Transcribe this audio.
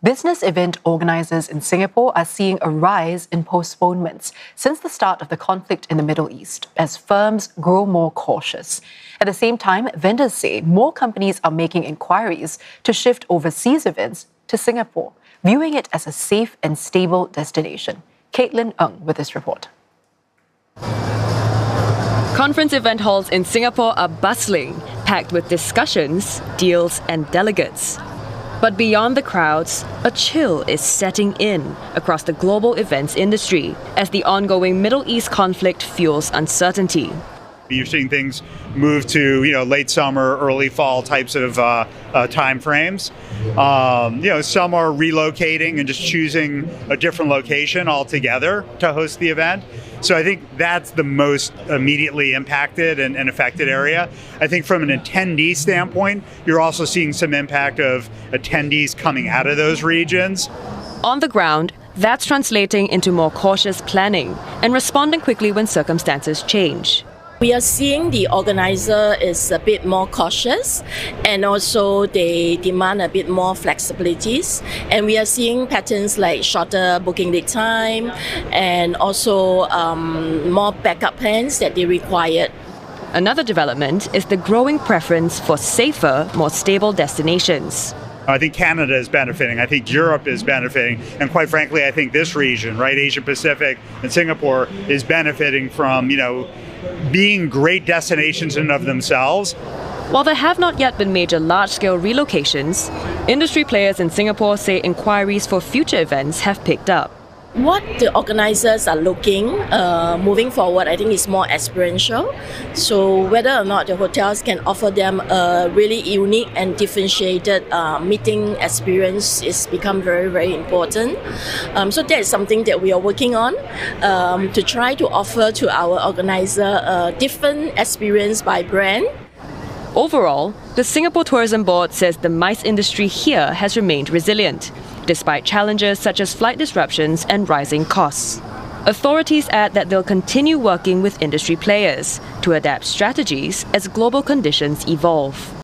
Business event organisers in Singapore are seeing a rise in postponements since the start of the conflict in the Middle East, as firms grow more cautious. At the same time, vendors say more companies are making inquiries to shift overseas events to Singapore, viewing it as a safe and stable destination. Caitlin Ng with this report. Conference event halls in Singapore are bustling, packed with discussions, deals, and delegates. But beyond the crowds, a chill is setting in across the global events industry as the ongoing Middle East conflict fuels uncertainty. You're seeing things move to late summer, early fall types of time frames. Some are relocating and just choosing a different location altogether to host the event. So I think that's the most immediately impacted and affected area. I think from an attendee standpoint, you're also seeing some impact of attendees coming out of those regions. On the ground, that's translating into more cautious planning and responding quickly when circumstances change. We are seeing the organizer is a bit more cautious, and also they demand a bit more flexibilities. And we are seeing patterns like shorter booking lead time and also more backup plans that they require. Another development is the growing preference for safer, more stable destinations. I think Canada is benefiting. I think Europe is benefiting. And quite frankly, I think this region, right, Asia Pacific and Singapore, is benefiting from, being great destinations in and of themselves. While there have not yet been major large-scale relocations, industry players in Singapore say inquiries for future events have picked up. What the organizers are looking moving forward, I think, is more experiential. So whether or not the hotels can offer them a really unique and differentiated meeting experience is become very, very important. So that is something that we are working on to try to offer to our organizer a different experience by brand. Overall, the Singapore Tourism Board says the MICE industry here has remained resilient, despite challenges such as flight disruptions and rising costs. Authorities add that they'll continue working with industry players to adapt strategies as global conditions evolve.